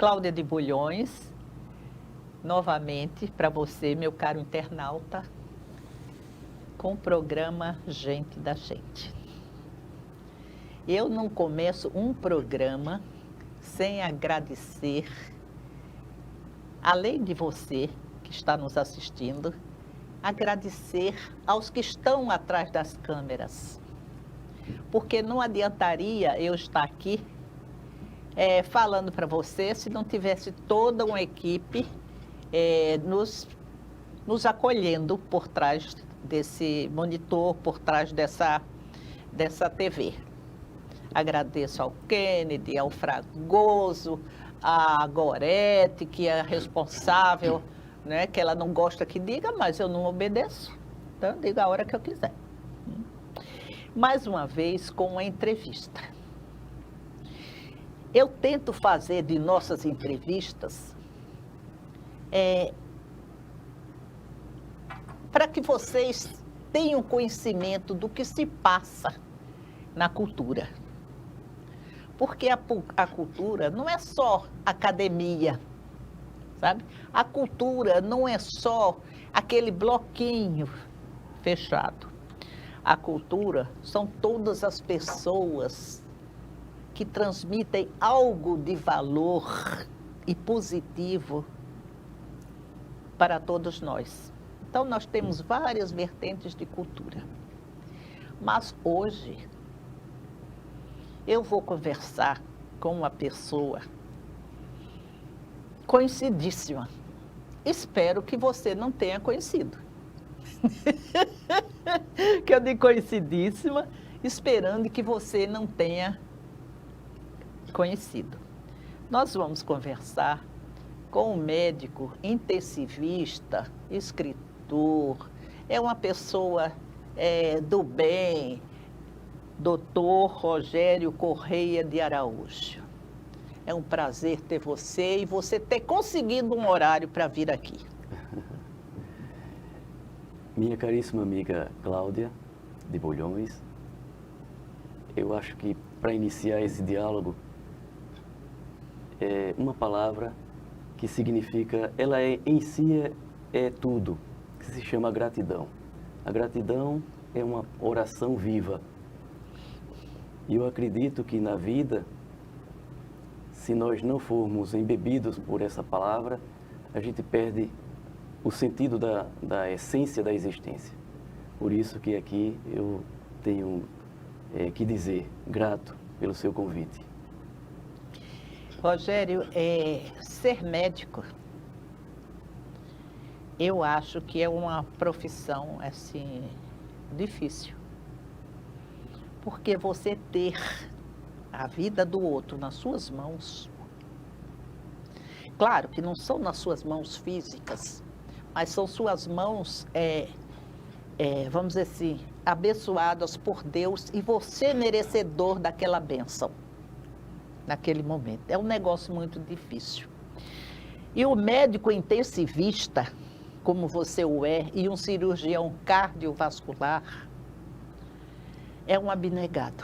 Cláudia de Bulhões, novamente para você, meu caro internauta, com o programa Gente da Gente. Eu não começo um programa sem agradecer, além de você que está nos assistindo, agradecer aos que estão atrás das câmeras. Porque não adiantaria eu estar aqui falando para você se não tivesse toda uma equipe nos acolhendo por trás desse monitor, por trás dessa TV. Agradeço ao Kennedy, ao Fragoso, à Gorete, que é responsável, né, que ela não gosta que diga, mas eu não obedeço. Então, eu digo a hora que eu quiser. Mais uma vez, com uma entrevista. Eu tento fazer de nossas entrevistas para que vocês tenham conhecimento do que se passa na cultura. Porque a cultura não é só academia, sabe? A cultura não é só aquele bloquinho fechado. A cultura são todas as pessoas que transmitem algo de valor e positivo para todos nós. Então, nós temos várias vertentes de cultura. Mas hoje, eu vou conversar com uma pessoa conhecidíssima. Espero que você não tenha conhecido. Que eu digo conhecidíssima, esperando que você não tenha conhecido. Nós vamos conversar com um médico intensivista, escritor, é uma pessoa do bem, Dr. Rogério Correia de Araújo. É um prazer ter você e você ter conseguido um horário para vir aqui. Minha caríssima amiga Cláudia de Bulhões, eu acho que para iniciar esse diálogo, uma palavra que significa, ela em si é tudo, que se chama gratidão. A gratidão é uma oração viva. E eu acredito que na vida, se nós não formos embebidos por essa palavra, a gente perde o sentido da essência da existência. Por isso que aqui eu tenho que dizer grato pelo seu convite. Rogério, ser médico, eu acho que é uma profissão, assim, difícil. Porque você ter a vida do outro nas suas mãos, claro que não são nas suas mãos físicas, mas são suas mãos, vamos dizer assim, abençoadas por Deus e você merecedor daquela bênção, naquele momento. É um negócio muito difícil. E o médico intensivista, como você o é, e um cirurgião cardiovascular, é um abnegado.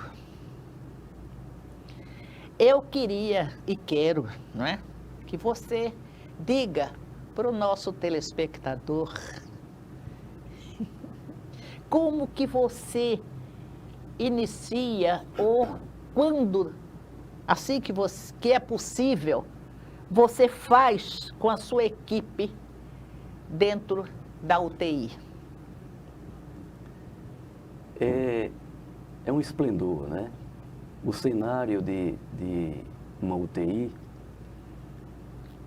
Eu queria e quero, não é, que você diga para o nosso telespectador como que você inicia ou quando, assim que é possível, você faz com a sua equipe dentro da UTI. É um esplendor, né? O cenário de uma UTI,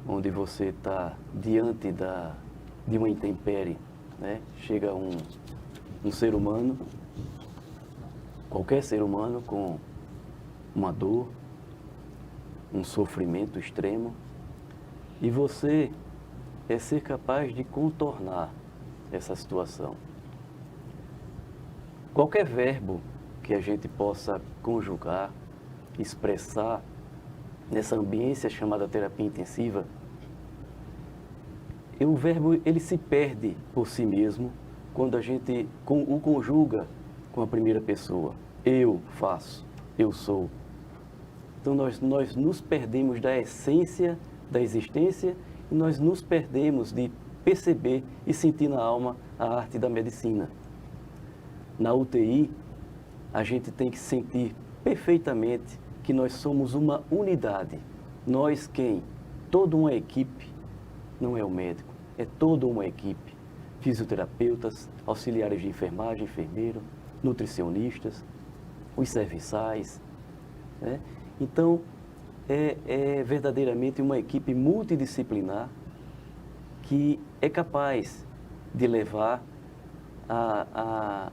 onde você está diante de uma intempérie, né? Chega um ser humano, qualquer ser humano com uma dor, um sofrimento extremo, e você ser capaz de contornar essa situação. Qualquer verbo que a gente possa conjugar, expressar nessa ambiência chamada terapia intensiva, o verbo ele se perde por si mesmo quando a gente o conjuga com a primeira pessoa. Eu faço, eu sou. Então nós nos perdemos da essência da existência e nós nos perdemos de perceber e sentir na alma a arte da medicina. Na UTI, a gente tem que sentir perfeitamente que nós somos uma unidade. Nós quem? Toda uma equipe, não é o médico, é toda uma equipe. Fisioterapeutas, auxiliares de enfermagem, enfermeiro, nutricionistas, os serviçais, né? Então, é verdadeiramente uma equipe multidisciplinar que é capaz de levar a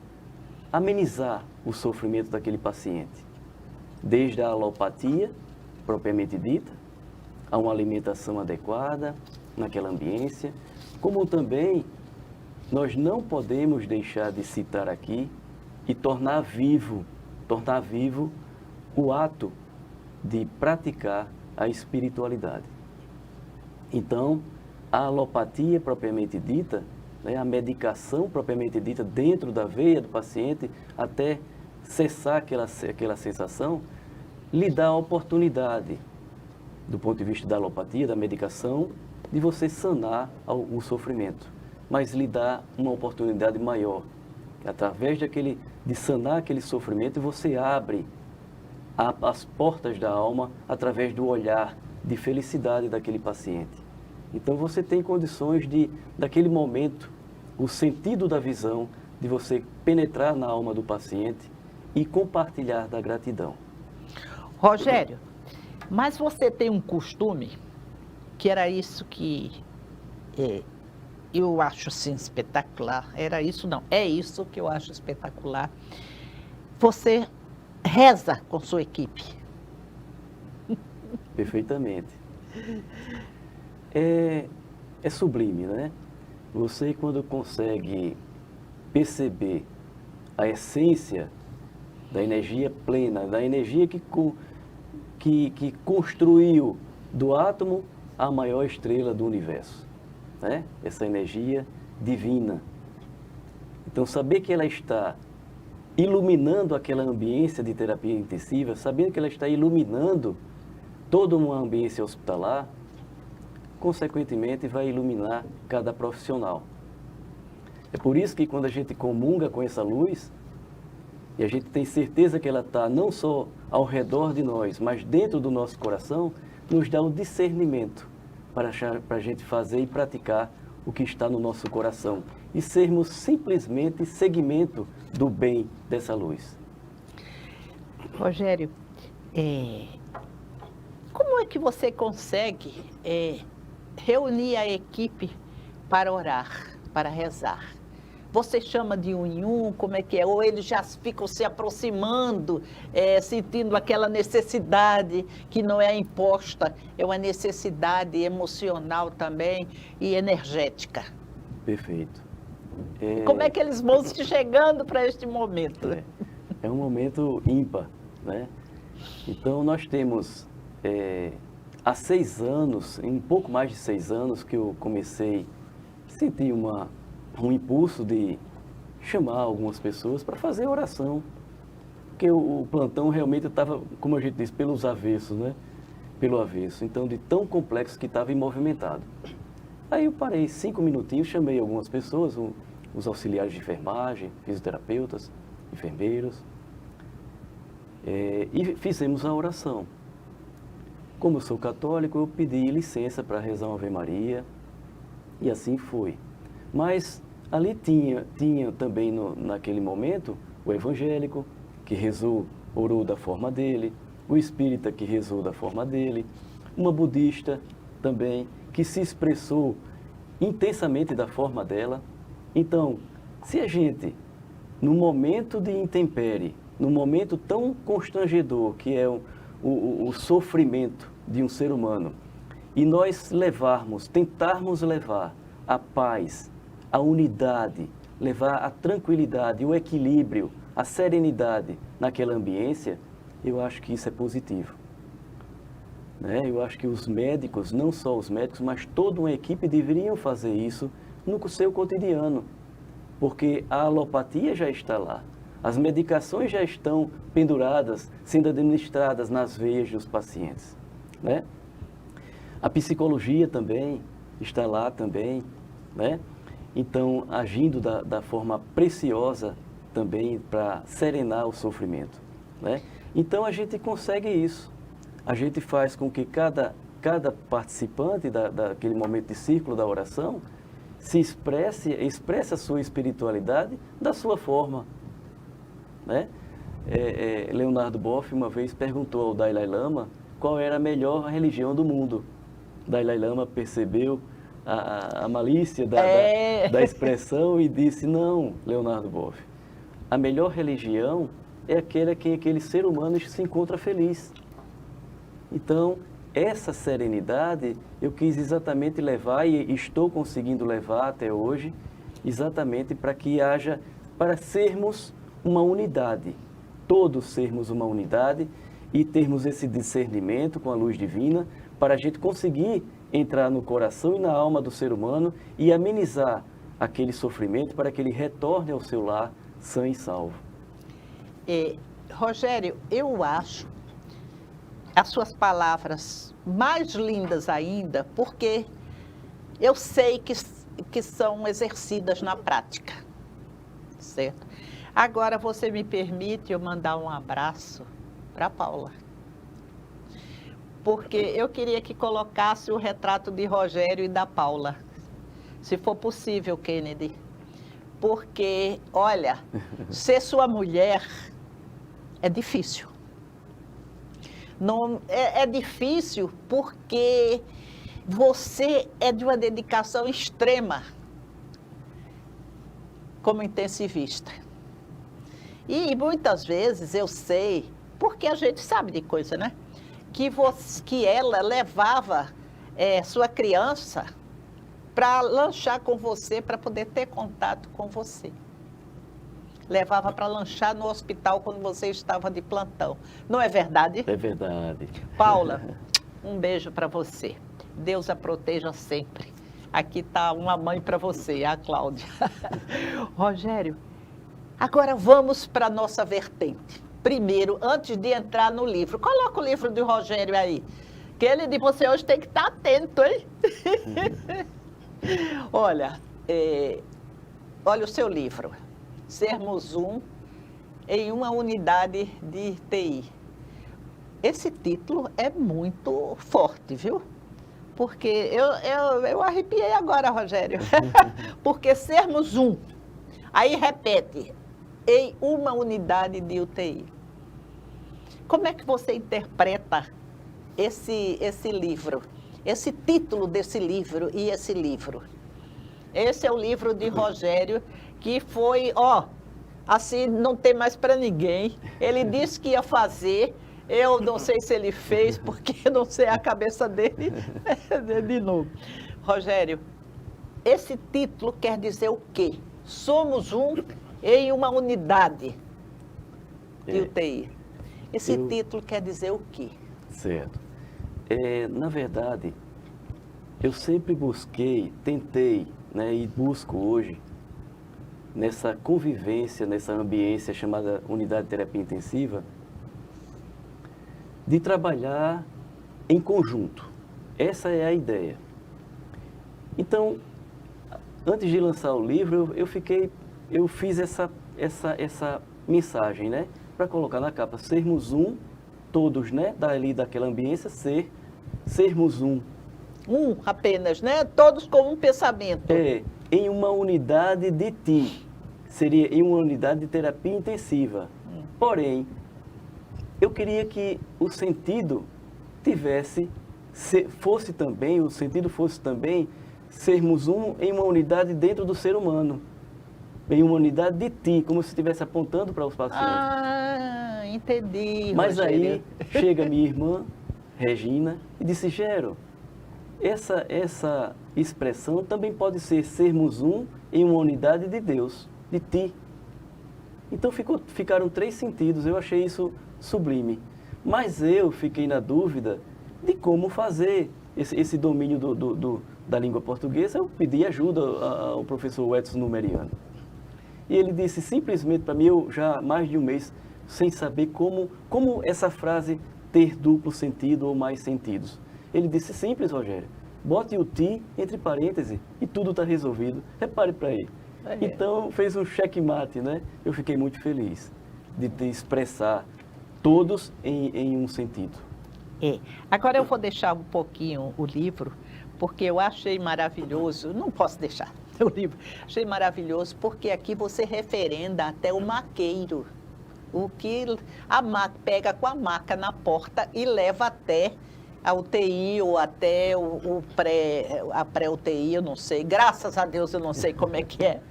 amenizar o sofrimento daquele paciente, desde a alopatia, propriamente dita, a uma alimentação adequada naquela ambiência, como também nós não podemos deixar de citar aqui e tornar vivo o ato de praticar a espiritualidade. Então, a alopatia propriamente dita, né, a medicação propriamente dita dentro da veia do paciente, até cessar aquela sensação, lhe dá a oportunidade, do ponto de vista da alopatia, da medicação, de você sanar o sofrimento, mas lhe dá uma oportunidade maior. Através de sanar aquele sofrimento, você abre as portas da alma através do olhar de felicidade daquele paciente. Então você tem condições daquele momento, o sentido da visão, de você penetrar na alma do paciente e compartilhar da gratidão. Rogério, mas você tem um costume, que era isso que eu acho assim espetacular, é isso que eu acho espetacular. Você reza com sua equipe. Perfeitamente. É sublime, né? Você, quando consegue perceber a essência da energia plena, da energia que construiu do átomo a maior estrela do universo, né? Essa energia divina. Então, saber que ela está iluminando aquela ambiência de terapia intensiva, sabendo que ela está iluminando toda uma ambiência hospitalar, consequentemente vai iluminar cada profissional. É por isso que quando a gente comunga com essa luz, e a gente tem certeza que ela está não só ao redor de nós, mas dentro do nosso coração, nos dá o discernimento para a gente fazer e praticar o que está no nosso coração e sermos simplesmente segmento do bem dessa luz. Rogério, como é que você consegue reunir a equipe para orar, para rezar? Você chama de um em um, como é que é? Ou eles já ficam se aproximando, sentindo aquela necessidade que não é imposta, é uma necessidade emocional também e energética. Perfeito. Como é que eles vão se chegando para este momento? É um momento ímpar, né? Então, nós temos, há 6 anos, um pouco mais de 6 anos, que eu comecei a sentir um impulso de chamar algumas pessoas para fazer oração, porque o plantão realmente estava, como a gente diz, pelos avessos, né? Pelo avesso, então de tão complexo que estava e movimentado. Aí eu parei 5 minutinhos, chamei algumas pessoas, os auxiliares de enfermagem, fisioterapeutas, enfermeiros, e fizemos a oração. Como eu sou católico, eu pedi licença para rezar uma Ave Maria, e assim foi. Mas ali tinha também naquele momento o evangélico, que rezou, orou da forma dele, o espírita que rezou da forma dele, uma budista também, que se expressou intensamente da forma dela. Então, se a gente, no momento de intempérie, no momento tão constrangedor que é o sofrimento de um ser humano, e nós tentarmos levar a paz, a unidade, levar a tranquilidade, o equilíbrio, a serenidade naquela ambiência, eu acho que isso é positivo. Né? Eu acho que os médicos, não só os médicos, mas toda uma equipe deveriam fazer isso no seu cotidiano, porque a alopatia já está lá, as medicações já estão penduradas, sendo administradas nas veias dos pacientes. Né? A psicologia também está lá também, né? Então, agindo da forma preciosa também para serenar o sofrimento, né? Então, a gente consegue isso. A gente faz com que cada participante daquele momento de círculo da oração se expresse a sua espiritualidade da sua forma, né? Leonardo Boff uma vez perguntou ao Dalai Lama qual era a melhor religião do mundo. Dalai Lama percebeu a malícia da expressão e disse: não, Leonardo Boff, a melhor religião é aquela que aquele ser humano se encontra feliz. Então, essa serenidade eu quis exatamente levar e estou conseguindo levar até hoje, exatamente para que haja, para sermos uma unidade, todos sermos uma unidade e termos esse discernimento com a luz divina, para a gente conseguir entrar no coração e na alma do ser humano e amenizar aquele sofrimento para que ele retorne ao seu lar sã e salvo. Rogério, eu acho as suas palavras mais lindas ainda, porque eu sei que são exercidas na prática, certo? Agora você me permite eu mandar um abraço para Paula, porque eu queria que colocasse o retrato de Rogério e da Paula, se for possível, Kennedy, porque, olha, ser sua mulher é difícil. Não, é difícil porque você é de uma dedicação extrema como intensivista. E muitas vezes eu sei, porque a gente sabe de coisa, né? Que ela levava sua criança para lanchar com você, para poder ter contato com você. Levava para lanchar no hospital quando você estava de plantão. Não é verdade? É verdade. Paula, um beijo para você. Deus a proteja sempre. Aqui está uma mãe para você, a Cláudia. Rogério, agora vamos para a nossa vertente. Primeiro, antes de entrar no livro, coloca o livro do Rogério aí. Que ele de você hoje tem que estar atento, hein? Olha o seu livro. Sermos um em uma unidade de TI. Esse título é muito forte, viu? Porque eu arrepiei agora, Rogério. Porque sermos um. Aí repete, em uma unidade de UTI. Como é que você interpreta esse livro? Esse título desse livro e esse livro? Esse é o livro de Rogério, que foi, assim, não tem mais para ninguém. Ele disse que ia fazer, eu não sei se ele fez, porque não sei a cabeça dele de novo. Rogério, esse título quer dizer o quê? Somos um em uma unidade de UTI. Esse título quer dizer o quê? Certo. Na verdade, eu sempre tentei, né, e busco hoje, nessa convivência, nessa ambiência chamada unidade de terapia intensiva, de trabalhar em conjunto. Essa é a ideia. Então, antes de lançar o livro, eu fiz essa mensagem, né, para colocar na capa: sermos um, todos, né, daquela ambiência, sermos um. Um apenas, né? Todos com um pensamento. Em uma unidade de ti. Seria em uma unidade de terapia intensiva. Porém, eu queria que o sentido fosse também sermos um em uma unidade dentro do ser humano. Em uma unidade de ti, como se estivesse apontando para os pacientes. Ah, entendi. Mas Rogério. aí chega minha irmã, Regina, e disse: Gero, essa expressão também pode ser sermos um em uma unidade de Deus, de ti. Então ficaram 3 sentidos, eu achei isso sublime. Mas eu fiquei na dúvida de como fazer esse domínio da língua portuguesa. Eu pedi ajuda ao professor Edson Numeriano. E ele disse simplesmente para mim, eu já há mais de um mês, sem saber como essa frase ter duplo sentido ou mais sentidos. Ele disse simples, Rogério. Bote o "ti" entre parênteses e tudo está resolvido. Repare para aí. Então, fez um checkmate, né? Eu fiquei muito feliz de expressar todos em um sentido. Agora eu vou deixar um pouquinho o livro, porque eu achei maravilhoso, não posso deixar o livro, achei maravilhoso, porque aqui você referenda até o maqueiro, o que pega com a maca na porta e leva até a UTI ou até a pré-UTI, eu não sei, graças a Deus eu não sei como é que é,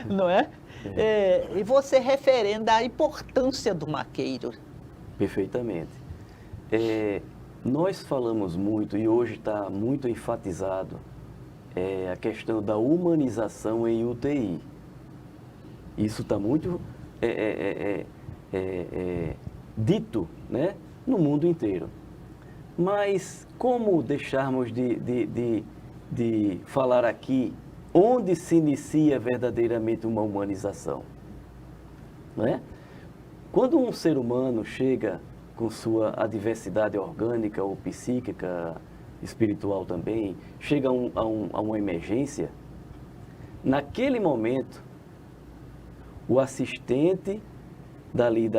não é? E você referenda a importância do maqueiro. Perfeitamente. Nós falamos muito, e hoje está muito enfatizado, a questão da humanização em UTI. Isso está muito dito, né, no mundo inteiro. Mas como deixarmos de falar aqui onde se inicia verdadeiramente uma humanização? Não é? Quando um ser humano chega com sua adversidade orgânica ou psíquica, espiritual também, chega a uma emergência, naquele momento, o assistente dali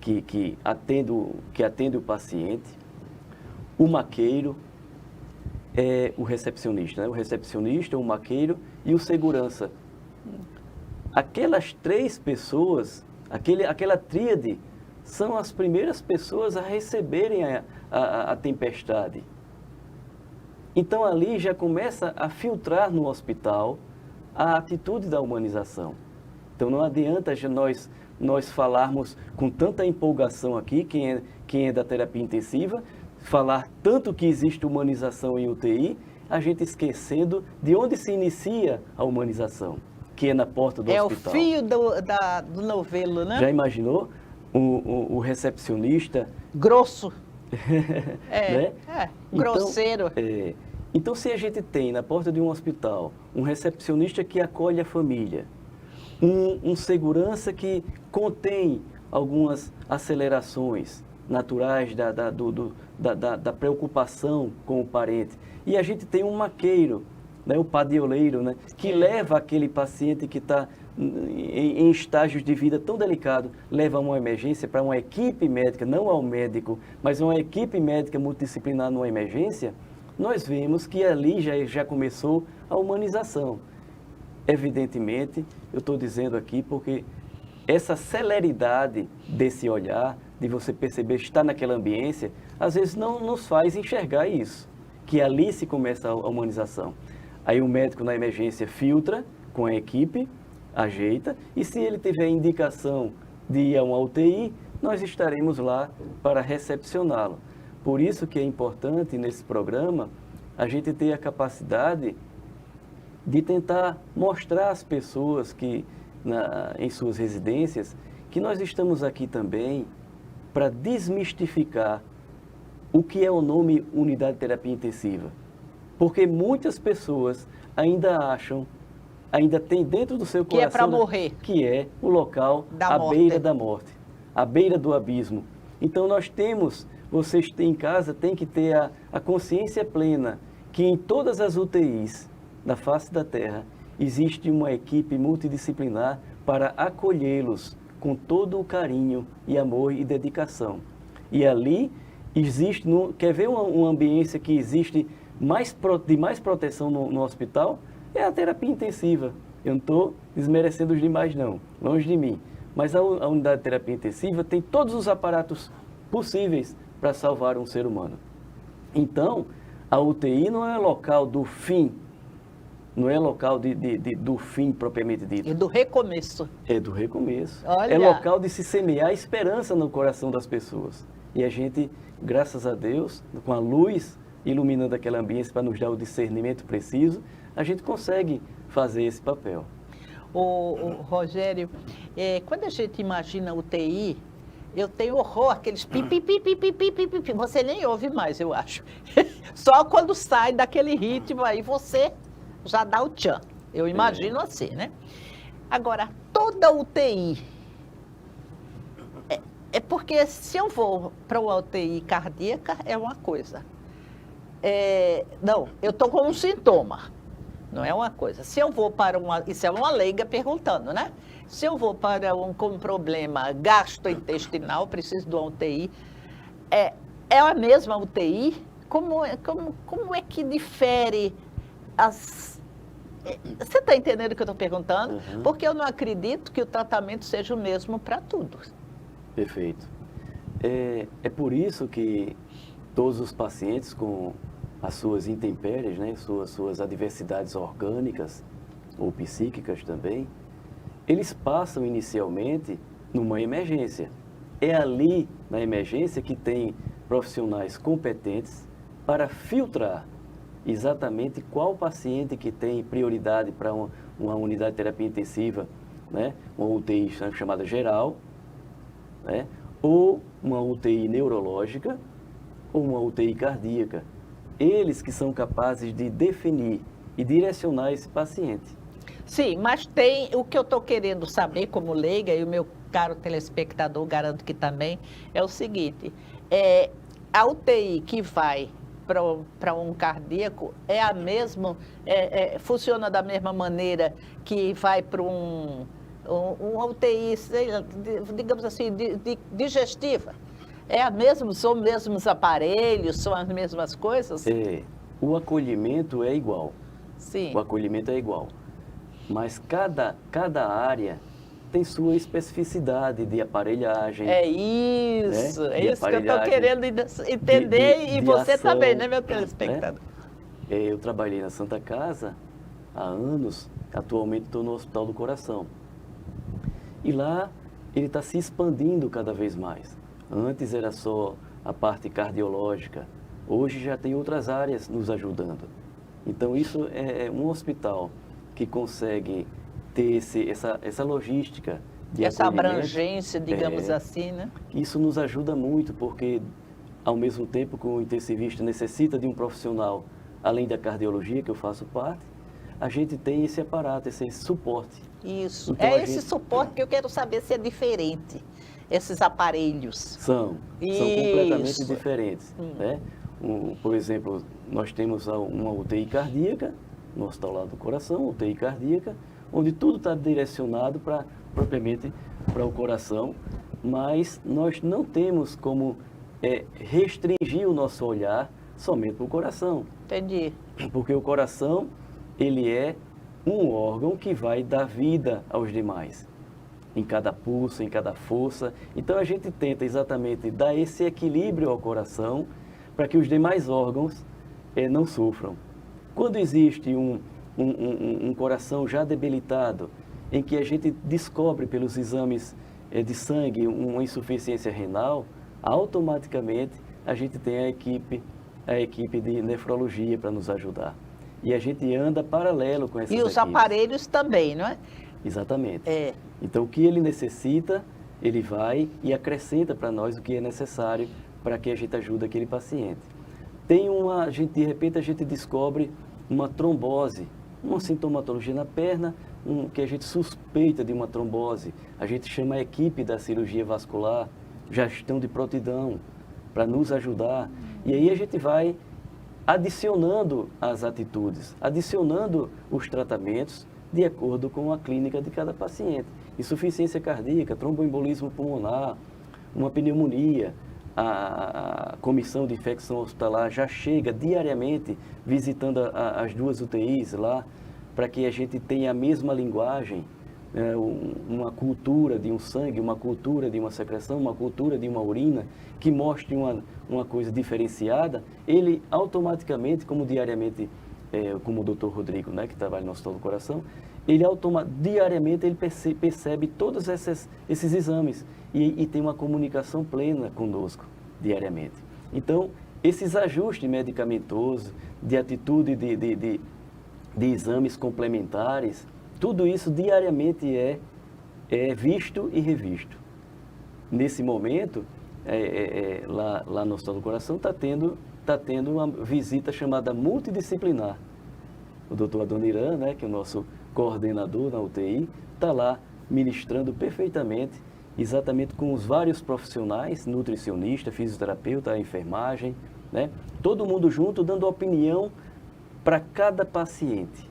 que atende o paciente, o maqueiro, o recepcionista, né? O recepcionista, o maqueiro e o segurança. Aquelas 3 pessoas, aquela tríade, são as primeiras pessoas a receberem a tempestade. Então ali já começa a filtrar no hospital a atitude da humanização. Então não adianta nós falarmos com tanta empolgação aqui, quem é da terapia intensiva, falar tanto que existe humanização em UTI, a gente esquecendo de onde se inicia a humanização, que é na porta do hospital. É o fio do novelo, né? Já imaginou o recepcionista... Grosso. Né? Grosseiro. Então, se a gente tem na porta de um hospital um recepcionista que acolhe a família, um segurança que contém algumas acelerações naturais da preocupação com o parente, e a gente tem um maqueiro, né, o padioleiro, né, que leva aquele paciente que está em estágios de vida tão delicado, leva a uma emergência para uma equipe médica, não ao médico, mas uma equipe médica multidisciplinar numa emergência, nós vemos que ali já começou a humanização. Evidentemente, eu estou dizendo aqui porque essa celeridade desse olhar, de você perceber estar naquela ambiência, às vezes não nos faz enxergar isso, que ali se começa a humanização. Aí o médico na emergência filtra com a equipe, ajeita, e se ele tiver indicação de ir a uma UTI, nós estaremos lá para recepcioná-lo. Por isso que é importante nesse programa a gente ter a capacidade de tentar mostrar às pessoas que em suas residências que nós estamos aqui também para desmistificar o que é o nome unidade de terapia intensiva. Porque muitas pessoas ainda acham, ainda tem dentro do seu coração... Que é para morrer. Que é o local à beira da morte, à beira do abismo. Então vocês em casa têm que ter a consciência plena que em todas as UTIs da face da Terra existe uma equipe multidisciplinar para acolhê-los com todo o carinho e amor e dedicação. E ali existe, quer ver uma ambiência que existe de mais proteção no hospital? É a terapia intensiva. Eu não estou desmerecendo os demais não, longe de mim. Mas a unidade de terapia intensiva tem todos os aparatos possíveis para salvar um ser humano. Então, a UTI não é local do fim, não é local do fim propriamente dito. É do recomeço. É do recomeço. Olha. É local de se semear esperança no coração das pessoas. E a gente, graças a Deus, com a luz iluminando aquela ambiência para nos dar o discernimento preciso, a gente consegue fazer esse papel. Rogério, quando a gente imagina UTI, eu tenho horror aqueles pi. Você nem ouve mais, eu acho. Só quando sai daquele ritmo aí você já dá o tchan. Eu imagino assim, né? Agora, toda UTI É porque se eu vou para uma UTI cardíaca, é uma coisa. Não, eu estou com um sintoma, não é uma coisa. Se eu vou para uma... Isso é uma leiga perguntando, né? Se eu vou para com um problema gastrointestinal, preciso de uma UTI, é a mesma UTI? Como é que difere as... Você está entendendo o que eu estou perguntando? Uhum. Porque eu não acredito que o tratamento seja o mesmo para tudo. Perfeito. É por isso que todos os pacientes com as suas intempéries, né, suas adversidades orgânicas ou psíquicas também, eles passam inicialmente numa emergência. É ali, na emergência, que tem profissionais competentes para filtrar exatamente qual paciente que tem prioridade para uma unidade de terapia intensiva, né, uma UTI chamada geral, né, ou uma UTI neurológica, ou uma UTI cardíaca. Eles que são capazes de definir e direcionar esse paciente. Sim, mas tem o que eu estou querendo saber como leiga, e o meu caro telespectador garanto que também, é o seguinte, a UTI que vai para um cardíaco é a mesma, funciona da mesma maneira que vai para um UTI, sei lá, digamos assim, digestiva? São os mesmos aparelhos, são as mesmas coisas? O acolhimento é igual. Sim. O acolhimento é igual. Mas cada área tem sua especificidade de aparelhagem. É isso, né? É isso que eu estou querendo entender e você ação, também, né, meu telespectador? Né? Eu trabalhei na Santa Casa há anos, atualmente estou no Hospital do Coração. E lá ele está se expandindo cada vez mais. Antes era só a parte cardiológica, hoje já tem outras áreas nos ajudando. Então isso é um hospital que consegue ter essa logística de essa acolhimento. Abrangência, digamos assim, né? Isso nos ajuda muito, porque ao mesmo tempo que o intensivista necessita de um profissional, além da cardiologia, que eu faço parte, a gente tem esse aparato, esse suporte. Isso, então, esse suporte que eu quero saber se é diferente, esses aparelhos. São completamente diferentes. Né? Por exemplo, nós temos uma UTI cardíaca, no Hospital lá do Coração, UTI cardíaca, onde tudo está direcionado propriamente para o coração, mas nós não temos como restringir o nosso olhar somente para o coração. Entendi. Porque o coração, ele é um órgão que vai dar vida aos demais, em cada pulso, em cada força. Então a gente tenta exatamente dar esse equilíbrio ao coração para que os demais órgãos não sofram. Quando existe um coração já debilitado, em que a gente descobre pelos exames de sangue uma insuficiência renal, automaticamente a gente tem a equipe de nefrologia para nos ajudar. E a gente anda paralelo com essas equipes. E os aparelhos também, não é? Exatamente. Então, o que ele necessita, ele vai e acrescenta para nós o que é necessário para que a gente ajude aquele paciente. De repente, a gente descobre uma trombose, uma sintomatologia na perna, que a gente suspeita de uma trombose. A gente chama a equipe da cirurgia vascular, gestão de prontidão, para nos ajudar. E aí a gente vai adicionando as atitudes, adicionando os tratamentos de acordo com a clínica de cada paciente. Insuficiência cardíaca, tromboembolismo pulmonar, uma pneumonia. A comissão de infecção hospitalar já chega diariamente visitando as duas UTIs lá, para que a gente tenha a mesma linguagem, uma cultura de um sangue, uma cultura de uma secreção, uma cultura de uma urina, que mostre uma coisa diferenciada. Ele automaticamente, como diariamente, como o Dr. Rodrigo, né, que trabalha no Hospital do Coração, diariamente ele percebe todos esses exames e tem uma comunicação plena conosco diariamente. Então, esses ajustes medicamentosos, de atitude de exames complementares, tudo isso diariamente é visto e revisto. Nesse momento, lá no Hospital do Coração, está tendo uma visita chamada multidisciplinar. O doutor Adoniran, né, que é o nosso coordenador na UTI, está lá ministrando perfeitamente exatamente com os vários profissionais, nutricionista, fisioterapeuta, enfermagem, né? Todo mundo junto dando opinião para cada paciente,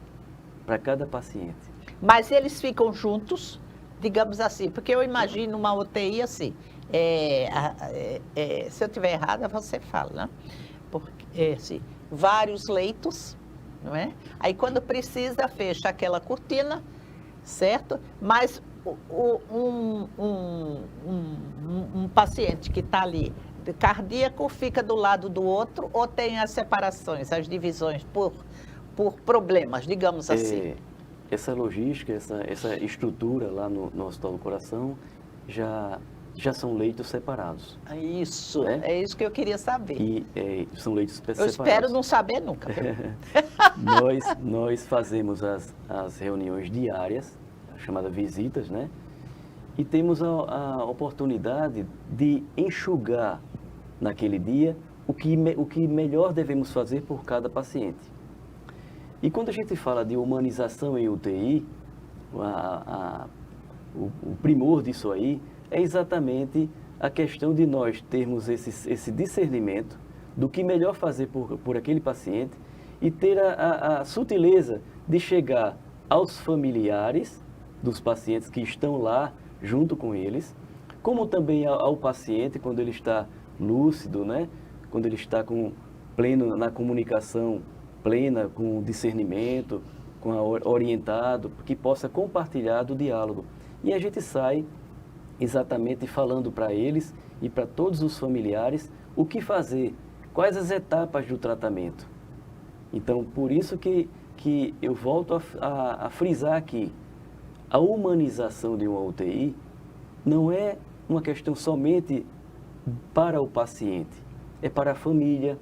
para cada paciente. Mas eles ficam juntos, digamos assim, porque eu imagino uma UTI assim, se eu estiver errada, você fala, né? Porque, assim, vários leitos, não é? Aí quando precisa, fecha aquela cortina, certo? Mas um paciente que está ali, cardíaco, fica do lado do outro, ou tem as separações, as divisões por problemas, digamos assim? Essa logística, essa estrutura lá no Hospital do Coração já são leitos separados. Isso, né? é isso que eu queria saber. E são leitos Eu separados. espero não saber nunca. Nós fazemos as reuniões diárias, chamadas visitas, né? E temos a oportunidade de enxugar naquele dia o que melhor devemos fazer por cada paciente. E quando a gente fala de humanização em UTI, o primor disso aí é exatamente a questão de nós termos esse discernimento do que melhor fazer por aquele paciente e ter a sutileza de chegar aos familiares dos pacientes que estão lá junto com eles, como também ao paciente quando ele está lúcido, né? Quando ele está na comunicação plena, com discernimento, orientado, que possa compartilhar do diálogo. E a gente sai exatamente falando para eles e para todos os familiares o que fazer, quais as etapas do tratamento. Então, por isso que eu volto a frisar aqui, a humanização de uma UTI não é uma questão somente para o paciente, é para a família,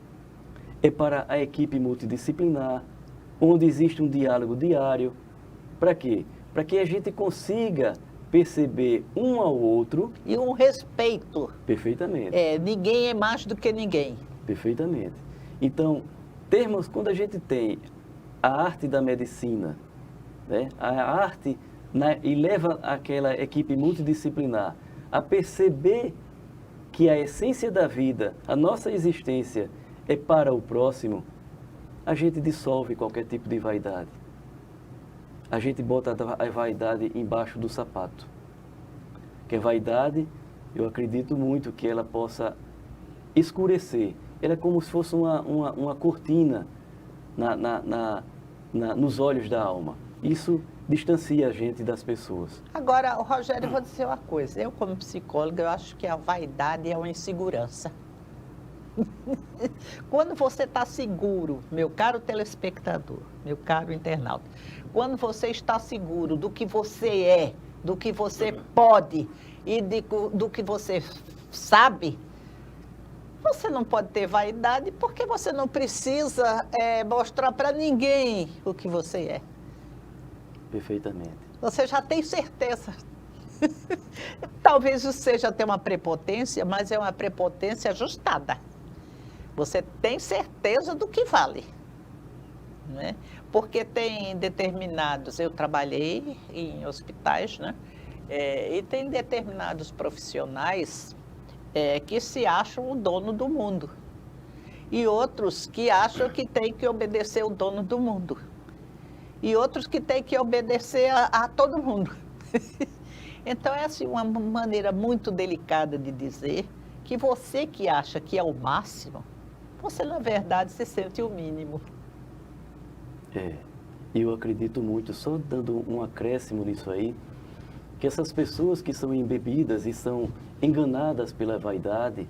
é para a equipe multidisciplinar, onde existe um diálogo diário. Para quê? Para que a gente consiga perceber um ao outro. E um respeito. Perfeitamente. Ninguém é mais do que ninguém. Perfeitamente. Então, quando a gente tem a arte da medicina, né, a arte, e leva aquela equipe multidisciplinar a perceber que a essência da vida, a nossa existência, é para o próximo, a gente dissolve qualquer tipo de vaidade. A gente bota a vaidade embaixo do sapato. Que a vaidade, eu acredito muito que ela possa escurecer. Ela é como se fosse uma cortina nos olhos da alma. Isso distancia a gente das pessoas. Agora, Rogério, eu vou dizer uma coisa. Eu, como psicóloga, eu acho que a vaidade é uma insegurança. Quando você está seguro, meu caro telespectador, meu caro internauta, quando você está seguro do que você é, do que você pode e do que você sabe, você não pode ter vaidade porque você não precisa mostrar para ninguém o que você é. Perfeitamente. Você já tem certeza. Talvez isso seja até uma prepotência, mas é uma prepotência ajustada. Você tem certeza do que vale, né? Porque tem determinados, eu trabalhei em hospitais, né? E tem determinados profissionais que se acham o dono do mundo. E outros que acham que tem que obedecer o dono do mundo. E outros que tem que obedecer a todo mundo. Então é assim uma maneira muito delicada de dizer que você que acha que é o máximo, você, na verdade, se sente o mínimo. Eu acredito muito, só dando um acréscimo nisso aí, que essas pessoas que são embebidas e são enganadas pela vaidade,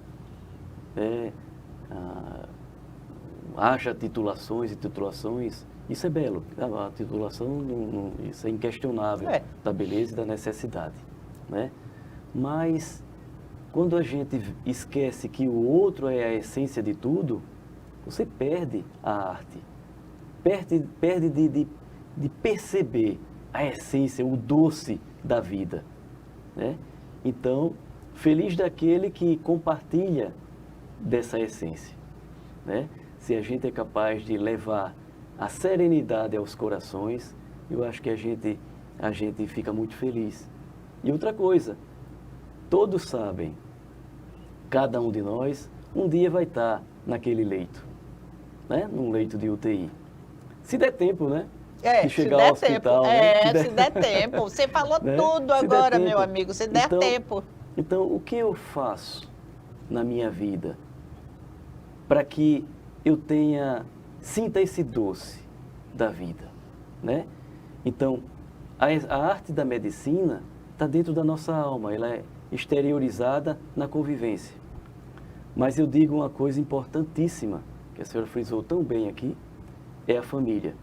haja titulações e titulações, isso é belo. A titulação, isso é inquestionável, da beleza e da necessidade, né? Mas quando a gente esquece que o outro é a essência de tudo, você perde a arte. Perde de perceber a essência, o doce da vida, né? Então, feliz daquele que compartilha dessa essência, né? Se a gente é capaz de levar a serenidade aos corações, eu acho que a gente fica muito feliz. E outra coisa, todos sabem, cada um de nós, um dia vai estar naquele leito, né? Num leito de UTI. Se der tempo, né? De chegar ao hospital. Se der tempo. Você falou né? tudo agora, meu amigo, se der tempo. Então, o que eu faço na minha vida para que eu sinta esse doce da vida, né? Então, a arte da medicina está dentro da nossa alma, ela é exteriorizada na convivência. Mas eu digo uma coisa importantíssima, que a senhora frisou tão bem aqui, é a família.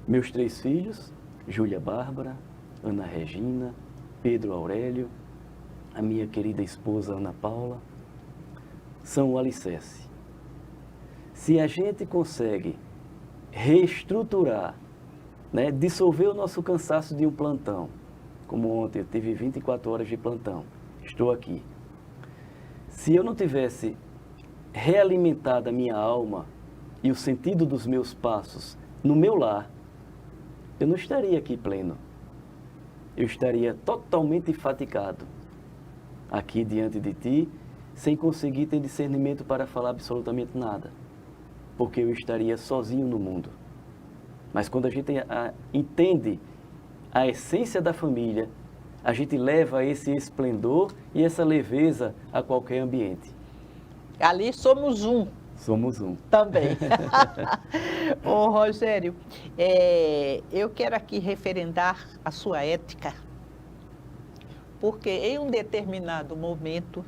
Meus 3 filhos, Júlia Bárbara, Ana Regina, Pedro Aurélio, a minha querida esposa Ana Paula, são o alicerce. Se a gente consegue reestruturar, né, dissolver o nosso cansaço de um plantão, como ontem eu tive 24 horas de plantão, estou aqui. Se eu não tivesse realimentado a minha alma e o sentido dos meus passos no meu lar, eu não estaria aqui pleno. Eu estaria totalmente fatigado aqui diante de ti, sem conseguir ter discernimento para falar absolutamente nada, porque eu estaria sozinho no mundo. Mas quando a gente entende a essência da família, a gente leva esse esplendor e essa leveza a qualquer ambiente. Ali somos um. Somos um. Também. Ô, Rogério, eu quero aqui referendar a sua ética, porque em um determinado momento,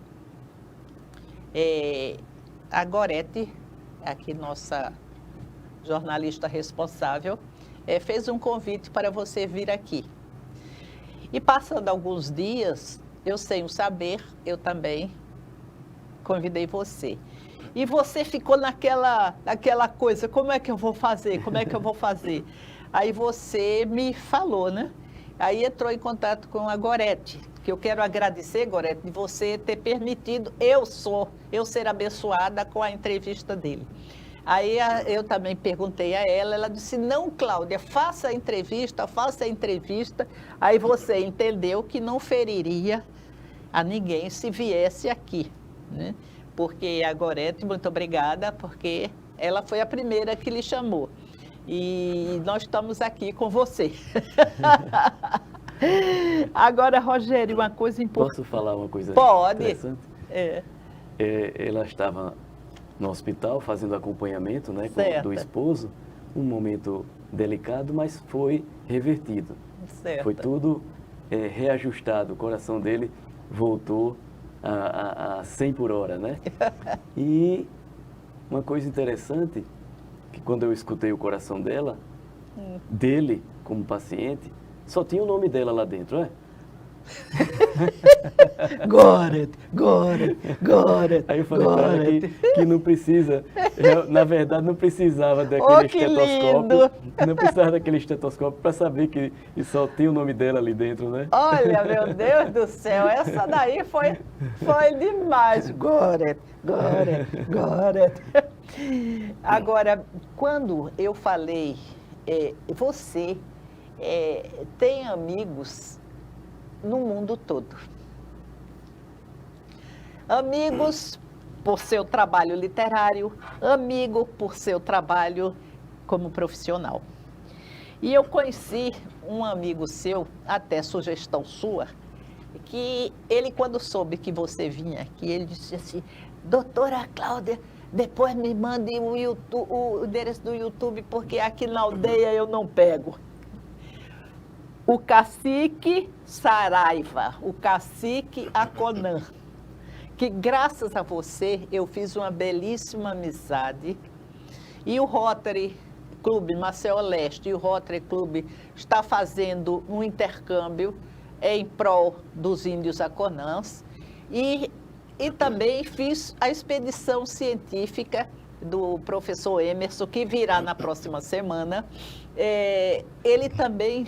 a Gorete, aqui nossa jornalista responsável, fez um convite para você vir aqui. E passando alguns dias, eu sem o saber, eu também convidei você. E você ficou naquela coisa, como é que eu vou fazer? Como é que eu vou fazer? Aí você me falou, né? Aí entrou em contato com a Gorete, que eu quero agradecer, Gorete, de você ter permitido eu ser abençoada com a entrevista dele. Aí eu também perguntei a ela disse, não, Cláudia, faça a entrevista. Aí você entendeu que não feriria a ninguém se viesse aqui, né? Porque a Gorete, muito obrigada, porque ela foi a primeira que lhe chamou. E nós estamos aqui com você. Agora, Rogério, uma coisa importante. Posso falar uma coisa interessante? Pode. Ela estava no hospital fazendo acompanhamento, né, do esposo, um momento delicado, mas foi revertido. Certo. Foi tudo reajustado, o coração dele voltou a 100 por hora, né? E uma coisa interessante, que quando eu escutei o coração dele como paciente, só tinha o nome dela lá dentro, Gorete. Aí eu falei para ela que não precisa, na verdade não precisava daquele estetoscópio, não precisava daquele estetoscópio para saber que só tinha o nome dela ali dentro, né? Olha, meu Deus do céu, essa daí foi demais. Gorete. Agora, quando eu falei, você tem amigos no mundo todo. Amigos por seu trabalho literário, amigo por seu trabalho como profissional. E eu conheci um amigo seu, até sugestão sua, que ele, quando soube que você vinha aqui, ele disse assim, doutora Cláudia, depois me mande o endereço do YouTube, porque aqui na aldeia eu não pego. O cacique Saraiva, o cacique Aconan, que graças a você eu fiz uma belíssima amizade, e o Rotary Clube Maceió Leste e o Rotary Clube está fazendo um intercâmbio em prol dos índios Aconãs, e também fiz a expedição científica do professor Emerson, que virá na próxima semana. Ele também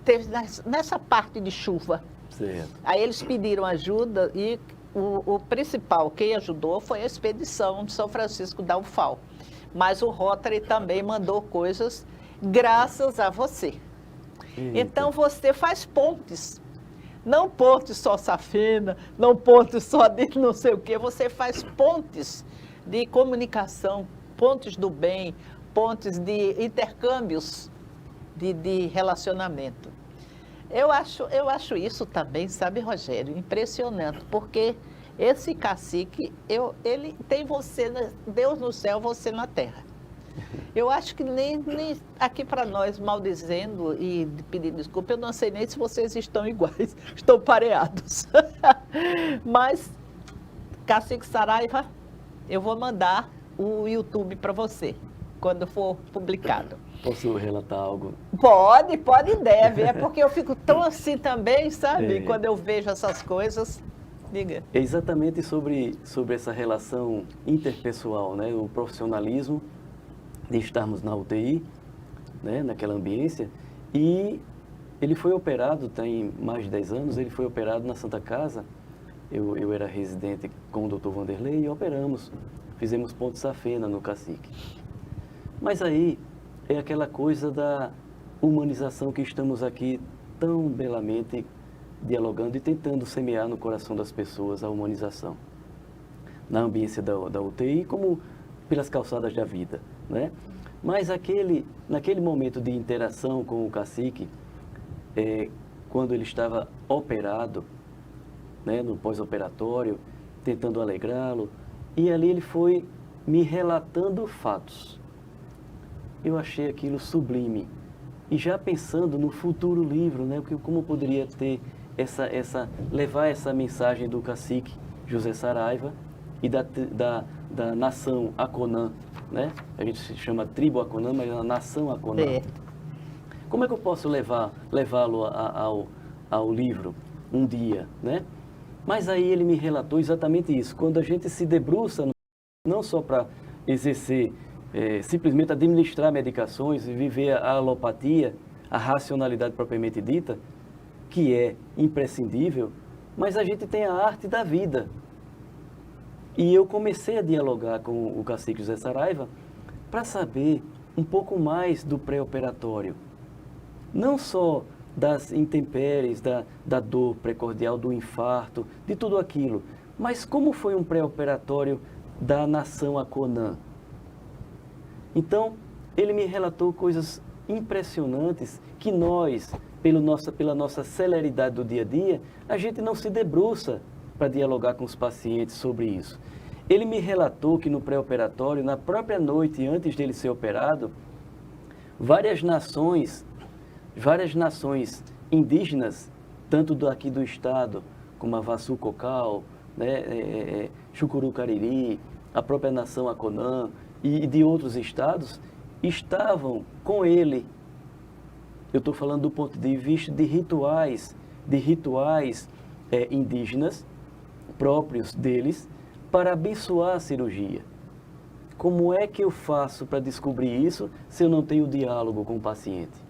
teve nessa parte de chuva. Certo. Aí eles pediram ajuda e o principal, quem ajudou foi a expedição de São Francisco da UFAL. Mas o Rotary também mandou coisas graças a você. Eita. Então você faz pontes. Não pontes só safena, não pontes só de não sei o quê, você faz pontes de comunicação, pontes do bem, pontes de intercâmbios de relacionamento. Eu acho isso também, sabe, Rogério, impressionante, porque esse cacique, ele tem você, Deus no céu, você na terra. Eu acho que nem aqui para nós, maldizendo e pedindo desculpa, eu não sei nem se vocês estão iguais, estão pareados. Mas, Cacique Saraiva, eu vou mandar o YouTube para você, quando for publicado. Posso relatar algo? Pode e deve. É porque eu fico tão assim também, sabe? Quando eu vejo essas coisas. Diga. É exatamente sobre essa relação interpessoal, né? O profissionalismo de estarmos na UTI, né? Naquela ambiência. E ele foi operado, tem mais de 10 anos, ele foi operado na Santa Casa. Eu era residente com o Dr. Vanderlei e operamos. Fizemos ponte safena no cacique. Mas aí é aquela coisa da humanização que estamos aqui tão belamente dialogando e tentando semear no coração das pessoas a humanização. Na ambiência da UTI, como pelas calçadas da vida, né? Mas naquele momento de interação com o cacique, quando ele estava operado, né, no pós-operatório, tentando alegrá-lo, e ali ele foi me relatando fatos. Eu achei aquilo sublime. E já pensando no futuro livro, né, como poderia ter levar essa mensagem do cacique José Saraiva e da nação Aconã, né? A gente se chama tribo Aconã, mas é a nação Aconã. É. Como é que eu posso levá-lo ao livro um dia, né? Mas aí ele me relatou exatamente isso. Quando a gente se debruça, não só para exercer, simplesmente administrar medicações e viver a alopatia, a racionalidade propriamente dita, que é imprescindível, mas a gente tem a arte da vida. E eu comecei a dialogar com o cacique José Saraiva para saber um pouco mais do pré-operatório. Não só das intempéries, da dor precordial, do infarto, de tudo aquilo, mas como foi um pré-operatório da nação Aconã. Então, ele me relatou coisas impressionantes que nós, pela nossa celeridade do dia a dia, a gente não se debruça para dialogar com os pacientes sobre isso. Ele me relatou que no pré-operatório, na própria noite antes dele ser operado, várias nações indígenas, tanto daqui do estado, como a Vassu Cocal, né, Chucuru Cariri, a própria nação Aconã e de outros estados, estavam com ele. Eu estou falando do ponto de vista de rituais indígenas próprios deles para abençoar a cirurgia. Como é que eu faço para descobrir isso se eu não tenho diálogo com o paciente?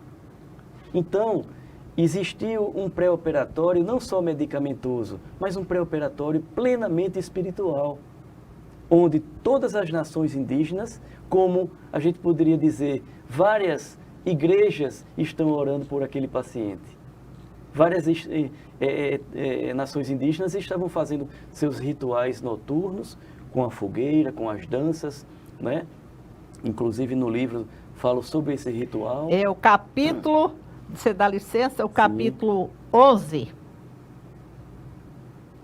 Então, existiu um pré-operatório não só medicamentoso, mas um pré-operatório plenamente espiritual, onde todas as nações indígenas, como a gente poderia dizer, várias igrejas estão orando por aquele paciente. Várias nações indígenas estavam fazendo seus rituais noturnos, com a fogueira, com as danças, né? Inclusive no livro falo sobre esse ritual. É o capítulo, você dá licença, o capítulo 11.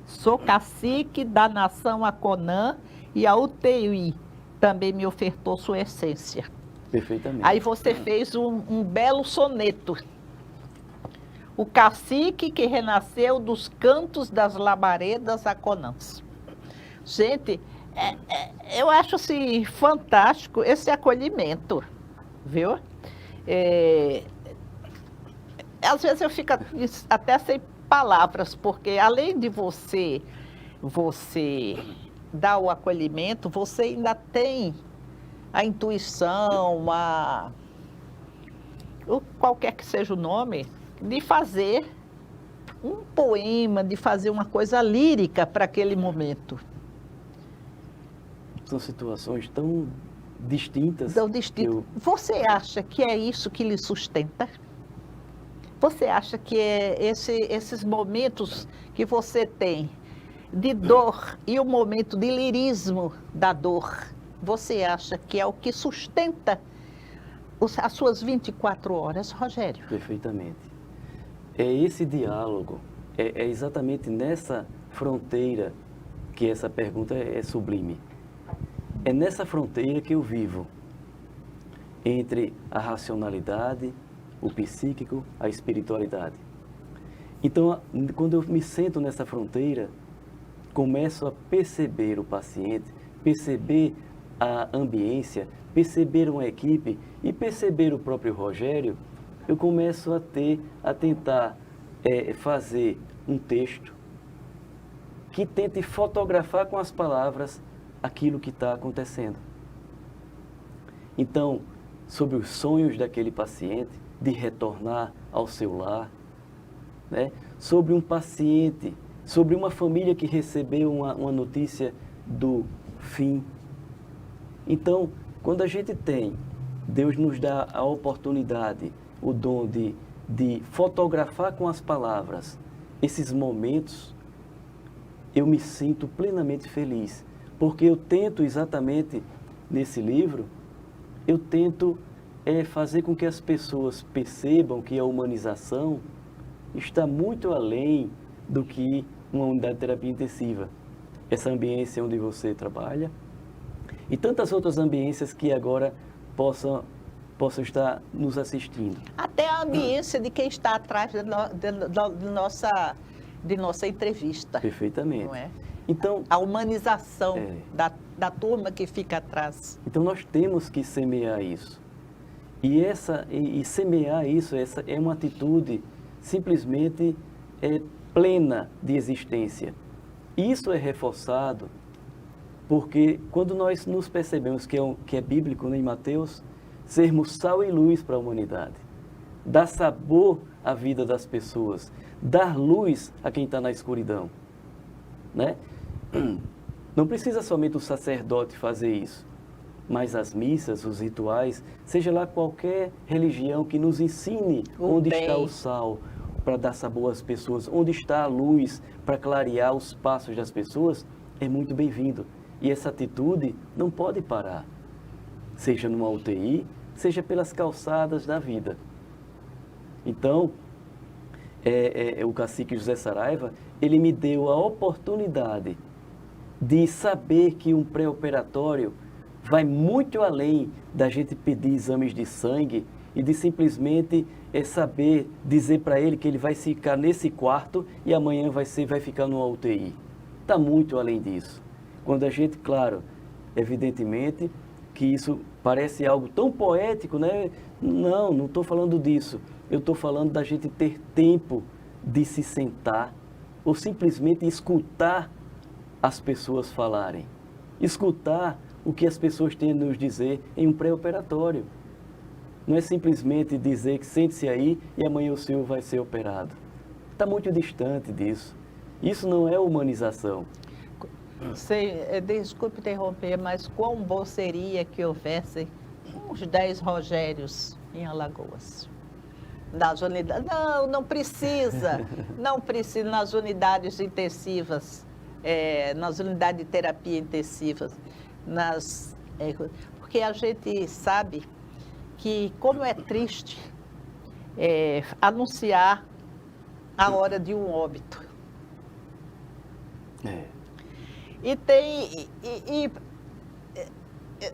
Sou cacique da nação Aconã e a UTI também me ofertou sua essência. Perfeitamente. Aí você fez um belo soneto. O cacique que renasceu dos cantos das labaredas aconãs. Gente, eu acho assim, fantástico esse acolhimento, viu? Às vezes eu fico até sem palavras, porque além de você dar o acolhimento, você ainda tem a intuição, qualquer que seja o nome, de fazer um poema, de fazer uma coisa lírica para aquele momento. São situações tão distintas. Tão distintas. Você acha que é isso que lhe sustenta? Você acha que esses momentos que você tem de dor e o momento de lirismo da dor, você acha que é o que sustenta as suas 24 horas, Rogério? Perfeitamente. É esse diálogo, é exatamente nessa fronteira que essa pergunta é sublime. É nessa fronteira que eu vivo, entre a racionalidade, o psíquico, a espiritualidade. Então, quando eu me sento nessa fronteira, começo a perceber o paciente, perceber a ambiência, perceber uma equipe e perceber o próprio Rogério, eu começo a tentar fazer um texto que tente fotografar com as palavras aquilo que está acontecendo. Então, sobre os sonhos daquele paciente de retornar ao seu lar, né? Sobre um paciente, sobre uma família que recebeu uma notícia do fim. Então, quando a gente tem, Deus nos dá a oportunidade, o dom de fotografar com as palavras esses momentos, eu me sinto plenamente feliz, porque eu tento exatamente, nesse livro, eu tento fazer com que as pessoas percebam que a humanização está muito além do que uma unidade de terapia intensiva. Essa ambiência onde você trabalha e tantas outras ambiências que agora possam estar nos assistindo. Até a ambiência de quem está atrás de nossa entrevista. Perfeitamente. Não é? Então, a humanização da turma que fica atrás. Então nós temos que semear isso. E semear isso, essa é uma atitude simplesmente plena de existência. Isso é reforçado porque quando nós nos percebemos que é bíblico, né, em Mateus, sermos sal e luz para a humanidade, dar sabor à vida das pessoas, dar luz a quem está na escuridão, né? Não precisa somente o sacerdote fazer isso, mas as missas, os rituais, seja lá qualquer religião que nos ensine onde está o sal para dar sabor às pessoas, onde está a luz para clarear os passos das pessoas, é muito bem-vindo. E essa atitude não pode parar, seja numa UTI, seja pelas calçadas da vida. Então, o cacique José Saraiva, ele me deu a oportunidade de saber que um pré-operatório vai muito além da gente pedir exames de sangue e de simplesmente saber dizer para ele que ele vai ficar nesse quarto e amanhã vai ficar numa UTI. Está muito além disso. Quando a gente, claro, evidentemente que isso parece algo tão poético, né? Não estou falando disso. Eu estou falando da gente ter tempo de se sentar ou simplesmente escutar as pessoas falarem. Escutar o que as pessoas têm a nos dizer em um pré-operatório. Não é simplesmente dizer que sente-se aí e amanhã o senhor vai ser operado. Está muito distante disso. Isso não é humanização. Desculpe interromper, mas quão bom seria que houvesse uns 10 Rogérios em Alagoas? Nas unidades. Não precisa. Não precisa nas unidades intensivas, nas unidades de terapia intensivas. Porque a gente sabe que como é triste anunciar a hora de um óbito.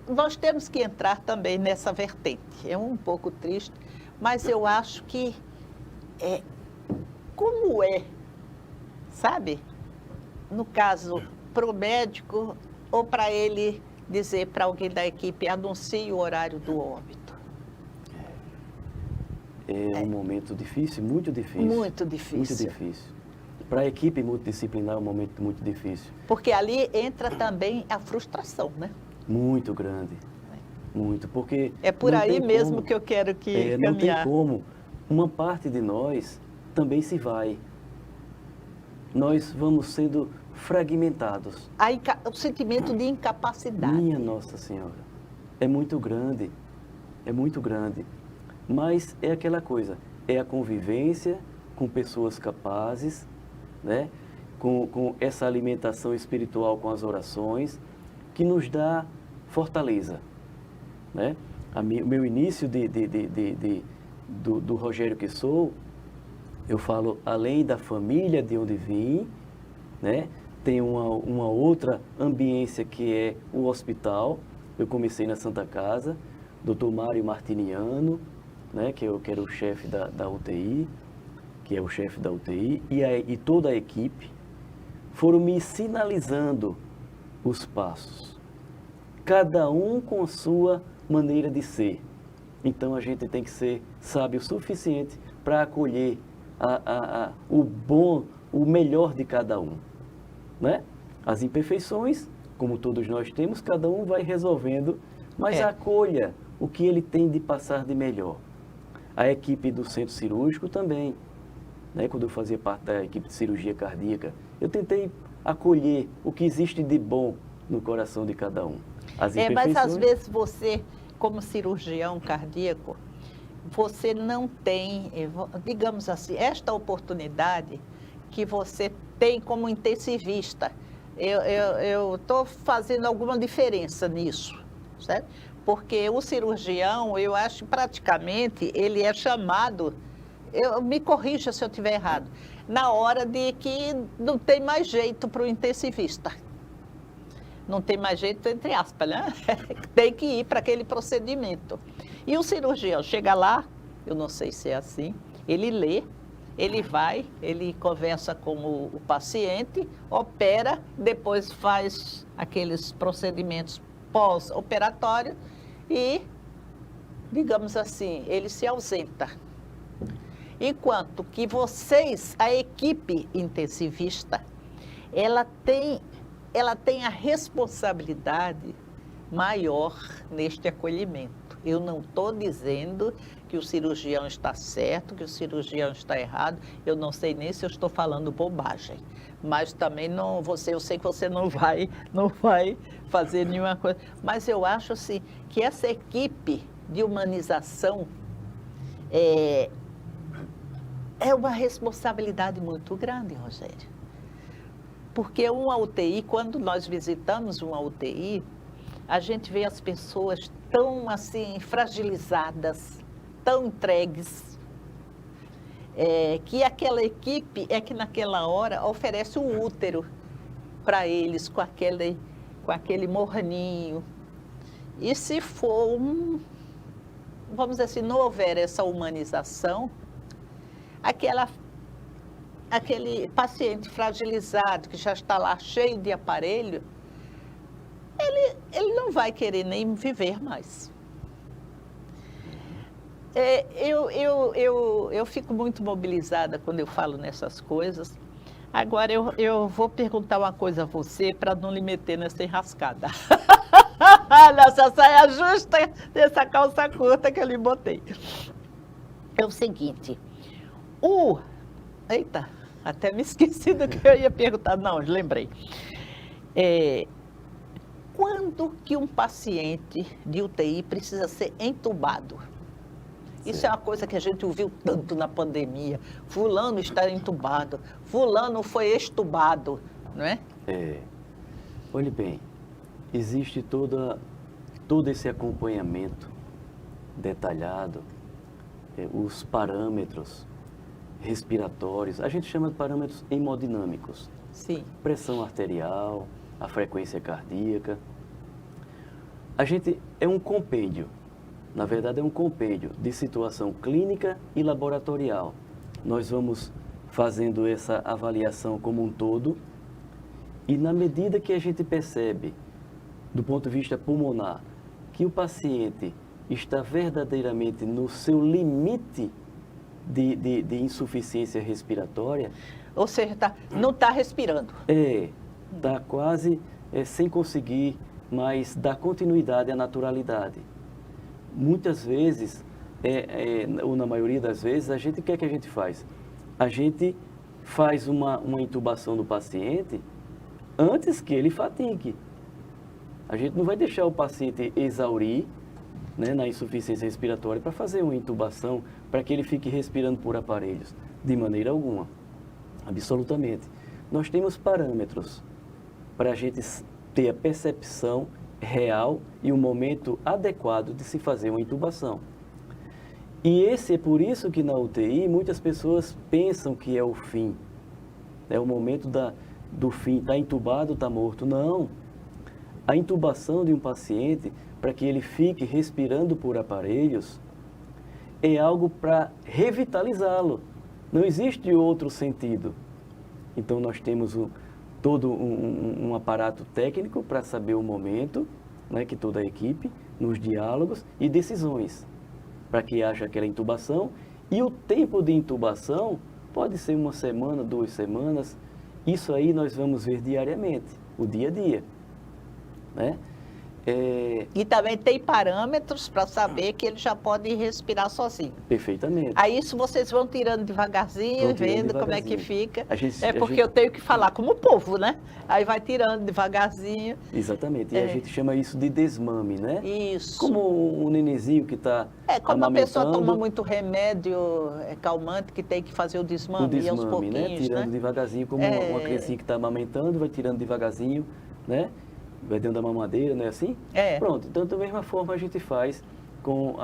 Nós temos que entrar também nessa vertente. É um pouco triste, mas eu acho que como sabe? No caso, para o médico ou para ele dizer para alguém da equipe, anuncie o horário do óbito. É um momento difícil, muito difícil. Muito difícil. Muito difícil. Para a equipe multidisciplinar é um momento muito difícil. Porque ali entra também a frustração, né? Muito grande. Muito, porque... É por aí mesmo que eu quero que não tem como. Uma parte de nós também se vai. Nós vamos sendo fragmentados. O sentimento de incapacidade. Minha Nossa Senhora. É muito grande. É muito grande. Mas é aquela coisa. é a convivência com pessoas capazes, né? Com essa alimentação espiritual com as orações, que nos dá fortaleza, né? O meu início do Rogério que sou, eu falo, além da família de onde vim, né? Tem uma outra ambiência que é o hospital. Eu comecei na Santa Casa, Dr. Mário Martiniano, né? que era o chefe da UTI, que é o chefe da UTI, e toda a equipe foram me sinalizando os passos, cada um com sua maneira de ser. Então a gente tem que ser sábio o suficiente para acolher o bom, o melhor de cada um, né? As imperfeições, como todos nós temos, cada um vai resolvendo, mas acolha o que ele tem de passar de melhor. A equipe do centro cirúrgico também, né? Quando eu fazia parte da equipe de cirurgia cardíaca, eu tentei acolher o que existe de bom no coração de cada um. As imperfeições... Mas às vezes você, como cirurgião cardíaco, você não tem, digamos assim, esta oportunidade que você tem como intensivista. Eu estou fazendo alguma diferença nisso, certo? Porque o cirurgião, eu acho praticamente, ele é chamado, me corrija se eu estiver errado, na hora de que não tem mais jeito para o intensivista. Não tem mais jeito, entre aspas, né? Tem que ir para aquele procedimento. E o cirurgião chega lá, eu não sei se é assim, ele lê, ele vai, ele conversa com o paciente, opera, depois faz aqueles procedimentos pós-operatórios e, digamos assim, ele se ausenta. Enquanto que vocês, a equipe intensivista, ela tem a responsabilidade maior neste acolhimento. Eu não estou dizendo que o cirurgião está certo, que o cirurgião está errado. Eu não sei nem se eu estou falando bobagem. Mas também não, eu sei que você não vai fazer nenhuma coisa. Mas eu acho assim que essa equipe de humanização é uma responsabilidade muito grande, Rogério. Porque uma UTI, quando nós visitamos uma UTI, a gente vê as pessoas tão assim fragilizadas, tão entregues, que aquela equipe é que naquela hora oferece um útero para eles com aquele morninho. E se for vamos dizer assim, não houver essa humanização, aquele paciente fragilizado que já está lá cheio de aparelho, ele não vai querer nem viver mais. Eu fico muito mobilizada quando eu falo nessas coisas. Agora eu vou perguntar uma coisa a você para não lhe meter nessa enrascada. Nessa saia justa, dessa calça curta que eu lhe botei. É o seguinte, eita, até me esqueci do que eu ia perguntar. Não, lembrei. Quando que um paciente de UTI precisa ser entubado? Isso é uma coisa que a gente ouviu tanto na pandemia. Fulano está entubado, fulano foi extubado, não é? Olhe bem, existe todo esse acompanhamento detalhado, os parâmetros respiratórios, a gente chama de parâmetros hemodinâmicos. Sim. Pressão arterial, a frequência cardíaca. É um compêndio, na verdade é um compêndio de situação clínica e laboratorial. Nós vamos fazendo essa avaliação como um todo e na medida que a gente percebe, do ponto de vista pulmonar, que o paciente está verdadeiramente no seu limite de insuficiência respiratória... Ou seja, não está respirando. Está quase sem conseguir mais dar continuidade à naturalidade. Muitas vezes, ou na maioria das vezes, o que é que a gente faz? A gente faz uma intubação do paciente antes que ele fatigue. A gente não vai deixar o paciente exaurir, né, na insuficiência respiratória para fazer uma intubação, para que ele fique respirando por aparelhos. De maneira alguma. Absolutamente. Nós temos parâmetros para a gente ter a percepção real e o momento adequado de se fazer uma intubação. E esse é por isso que na UTI muitas pessoas pensam que é o fim. É o momento do fim, está entubado, está morto. Não. A intubação de um paciente, para que ele fique respirando por aparelhos, é algo para revitalizá-lo. Não existe outro sentido. Então nós temos todo um aparato técnico para saber o momento, né, que toda a equipe, nos diálogos e decisões, para que haja aquela intubação. E o tempo de intubação pode ser 1 semana, 2 semanas. Isso aí nós vamos ver diariamente, o dia a dia, né? E também tem parâmetros para saber que ele já pode respirar sozinho. Perfeitamente. Aí isso vocês vão tirando devagarzinho, vendo como é que fica. Porque eu tenho que falar como o povo, né? Aí vai tirando devagarzinho. Exatamente. E a gente chama isso de desmame, né? Isso. Como um nenenzinho que está quando a pessoa toma muito remédio calmante, que tem que fazer o desmame aos pouquinhos, né? Tirando devagarzinho, como uma criancinha que está amamentando, vai tirando devagarzinho, né? Vai dentro da mamadeira, não é assim? Pronto, então da mesma forma a gente faz com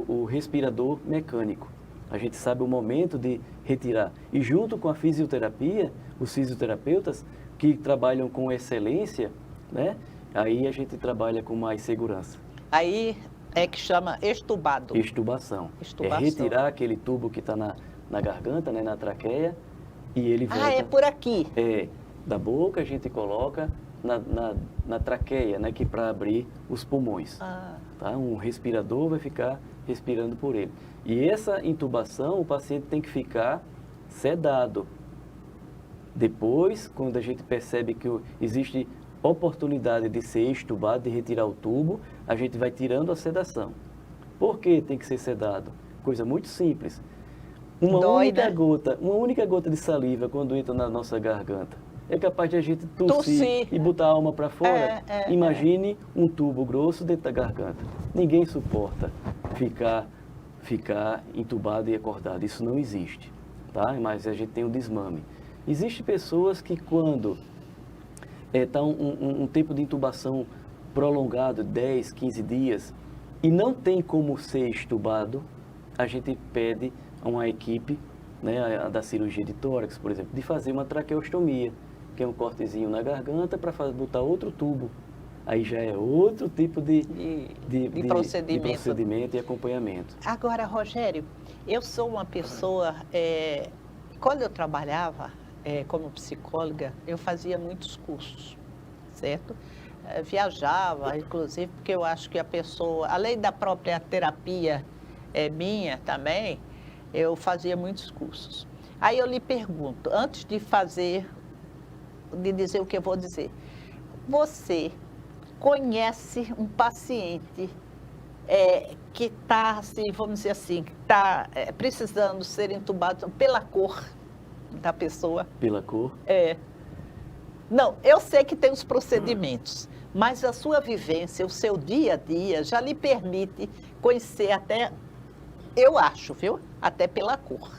o respirador mecânico. A gente sabe o momento de retirar. E junto com a fisioterapia, os fisioterapeutas que trabalham com excelência, né? Aí a gente trabalha com mais segurança. Aí é que chama extubado. Extubação. É retirar aquele tubo que está na garganta, né? Na traqueia, e ele volta... é por aqui. Da boca a gente coloca na traqueia, né, que para abrir os pulmões. Tá? Um respirador vai ficar respirando por ele. E essa intubação, o paciente tem que ficar sedado. Depois, quando a gente percebe que existe oportunidade de ser extubado, de retirar o tubo, a gente vai tirando a sedação. Por que tem que ser sedado? Coisa muito simples. Uma única gota de saliva, quando entra na nossa garganta, é capaz de a gente tossir e botar a alma para fora. Imagine um tubo grosso dentro da garganta. Ninguém suporta ficar entubado e acordado. Isso não existe, tá? Mas a gente tem um desmame. Existem pessoas que quando está um tempo de intubação prolongado, 10, 15 dias, e não tem como ser extubado, a gente pede a uma equipe, né, da cirurgia de tórax, por exemplo, de fazer uma traqueostomia, que é um cortezinho na garganta para botar outro tubo. Aí já é outro tipo de procedimento e acompanhamento. Agora, Rogério, eu sou uma pessoa... quando eu trabalhava como psicóloga, eu fazia muitos cursos, certo? Viajava, inclusive, porque eu acho que a pessoa, além da própria terapia minha também, eu fazia muitos cursos. Aí eu lhe pergunto, antes de dizer o que eu vou dizer, você conhece um paciente que está, assim, vamos dizer assim, que está precisando ser entubado pela cor da pessoa? Pela cor? Não, eu sei que tem os procedimentos, mas a sua vivência, o seu dia a dia já lhe permite conhecer até, eu acho, viu? Até pela cor.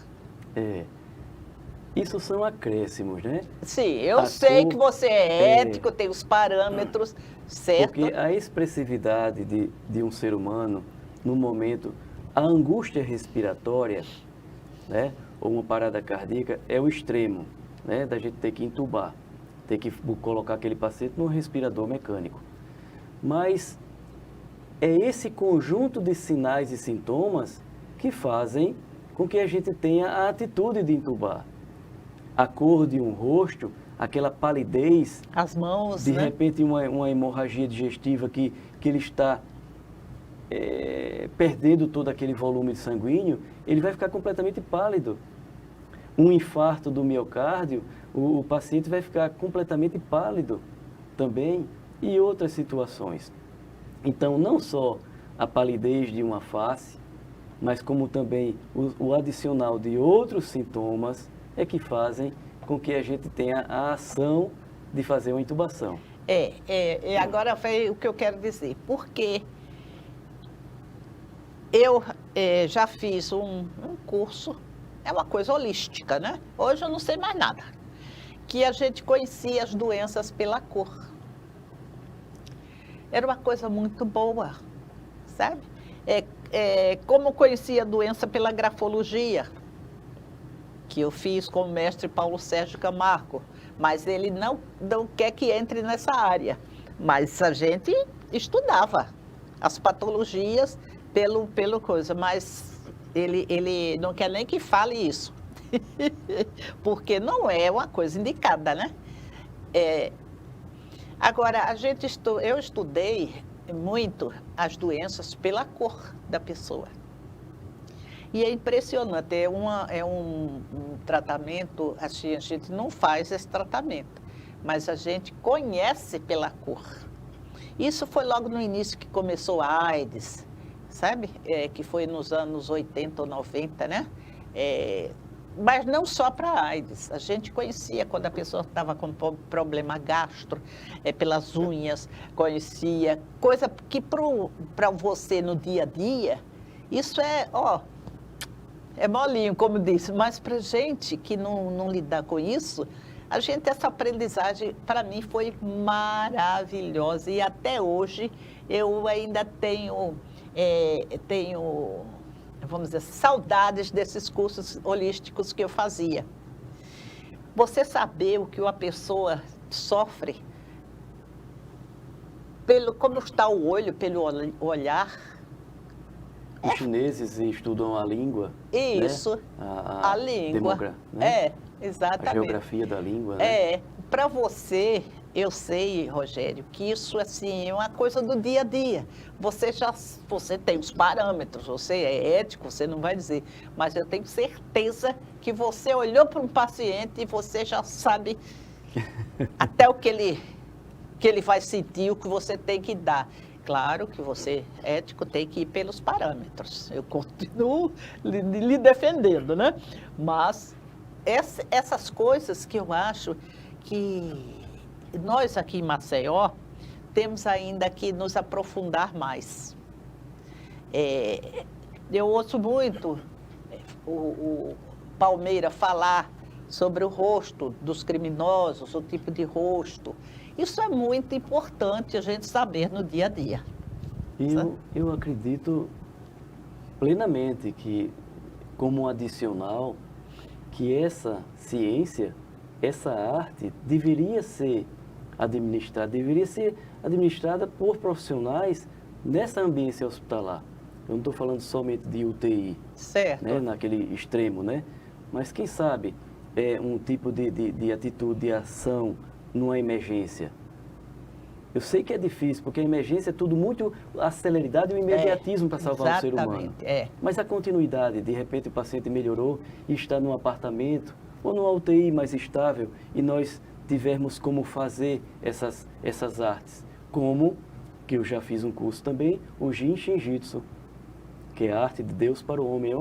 Isso são acréscimos, né? Sim, eu sei que você é ético, tem os parâmetros, certo? Porque a expressividade de um ser humano, no momento, a angústia respiratória, né, ou uma parada cardíaca, é o extremo, né, da gente ter que entubar, ter que colocar aquele paciente num respirador mecânico. Mas é esse conjunto de sinais e sintomas que fazem com que a gente tenha a atitude de entubar. A cor de um rosto, aquela palidez, as mãos, de repente uma hemorragia digestiva que ele está perdendo todo aquele volume sanguíneo, ele vai ficar completamente pálido. Um infarto do miocárdio, o paciente vai ficar completamente pálido também, e outras situações. Então, não só a palidez de uma face, mas como também o adicional de outros sintomas é que fazem com que a gente tenha a ação de fazer uma intubação. Agora foi o que eu quero dizer. Porque Eu já fiz um curso, é uma coisa holística, né? Hoje eu não sei mais nada. Que a gente conhecia as doenças pela cor. Era uma coisa muito boa, sabe? Como eu conhecia a doença pela grafologia, que eu fiz com o mestre Paulo Sérgio Camargo, mas ele não quer que entre nessa área. Mas a gente estudava as patologias pelo coisa, mas ele não quer nem que fale isso, porque não é uma coisa indicada, né? Agora, eu estudei muito as doenças pela cor da pessoa. E é impressionante, é um tratamento, assim, a gente não faz esse tratamento, mas a gente conhece pela cor. Isso foi logo no início que começou a AIDS, sabe? Que foi nos anos 80 ou 90, né? Mas não só para a AIDS, a gente conhecia quando a pessoa estava com problema gastro, pelas unhas, conhecia, coisa que para você no dia a dia, isso é molinho, como disse, mas para gente que não lidar com isso, essa aprendizagem para mim foi maravilhosa e até hoje eu ainda tenho, vamos dizer, saudades desses cursos holísticos que eu fazia. Você saber o que uma pessoa sofre, como está o olho, pelo olhar. Os chineses estudam a língua. Isso, né? a língua. Né? Exatamente. A geografia da língua. Né? Para você, eu sei, Rogério, que isso assim, é uma coisa do dia a dia. Você tem os parâmetros, você é ético, você não vai dizer, mas eu tenho certeza que você olhou para um paciente e você já sabe até o que ele vai sentir, o que você tem que dar. Claro que você, ético, tem que ir pelos parâmetros. Eu continuo lhe defendendo, né? Mas essas coisas que eu acho que nós aqui em Maceió temos ainda que nos aprofundar mais. Eu ouço muito o Palmeira falar sobre o rosto dos criminosos, o tipo de rosto. Isso é muito importante a gente saber no dia a dia. Eu acredito plenamente que, como adicional, que essa ciência, essa arte deveria ser administrada por profissionais nessa ambiência hospitalar. Eu não estou falando somente de UTI, certo, né, naquele extremo, né? Mas quem sabe um tipo de atitude, de ação numa emergência. Eu sei que é difícil, porque a emergência é tudo muito a celeridade e o imediatismo para salvar o ser humano. Mas a continuidade, de repente o paciente melhorou e está num apartamento ou numa UTI mais estável e nós tivermos como fazer essas artes. Como, que eu já fiz um curso também, o Jin Shin Jitsu, que é a arte de Deus para o homem.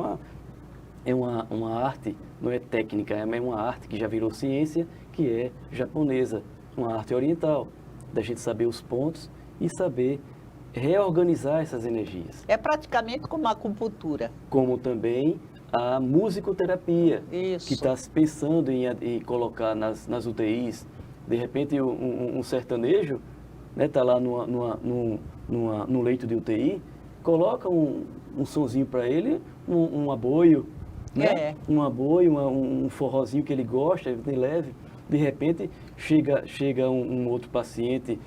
É uma arte, não é técnica, é uma arte que já virou ciência, que é japonesa, uma arte oriental, da gente saber os pontos e saber reorganizar essas energias. É praticamente como a acupuntura. Como também a musicoterapia, Isso, que está pensando em colocar nas UTIs. De repente, um sertanejo está lá no leito de UTI, coloca um sonzinho para ele, um aboio, né? Um aboio, um forrozinho que ele gosta, ele leve. De repente, chega um outro paciente,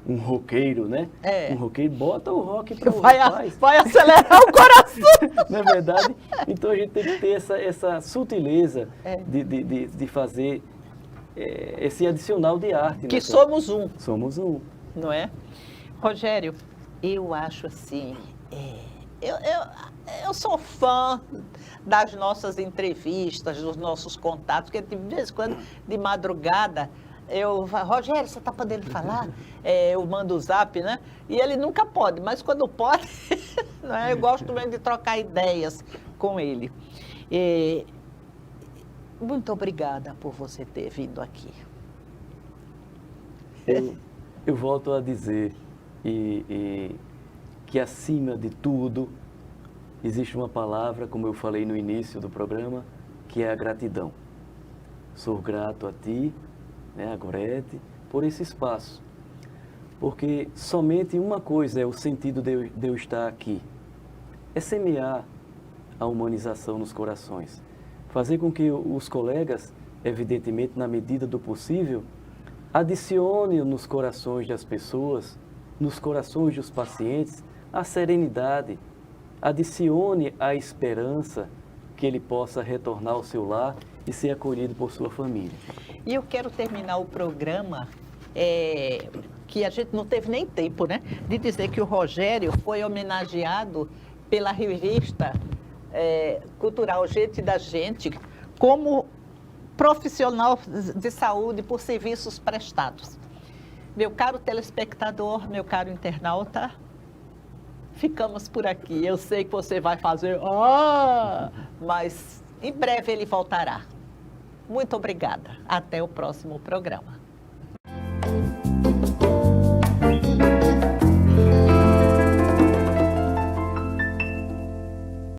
um roqueiro, né? Um roqueiro, bota o rock para o rapaz. Vai acelerar o coração. Não é verdade? Então, a gente tem que ter essa sutileza de fazer esse adicional de arte. Que somos um. Somos um. Não é? Rogério, eu acho assim, eu sou fã das nossas entrevistas, dos nossos contatos, porque de vez em quando, de madrugada, Rogério, você está podendo falar? Eu mando o zap, né? E ele nunca pode, mas quando pode, né, eu gosto mesmo de trocar ideias com ele. Muito obrigada por você ter vindo aqui. Eu volto a dizer que acima de tudo existe uma palavra, como eu falei no início do programa, que é a gratidão. Sou grato a ti, né, a Gorete, por esse espaço. Porque somente uma coisa é o sentido de eu estar aqui. É semear a humanização nos corações. Fazer com que os colegas, evidentemente na medida do possível, adicione nos corações das pessoas, nos corações dos pacientes, a serenidade, adicione a esperança que ele possa retornar ao seu lar e ser acolhido por sua família. E eu quero terminar o programa, que a gente não teve nem tempo, né? De dizer que o Rogério foi homenageado pela revista cultural Gente da Gente como profissional de saúde por serviços prestados. Meu caro telespectador, meu caro internauta, ficamos por aqui. Eu sei que você vai fazer, mas em breve ele voltará. Muito obrigada. Até o próximo programa.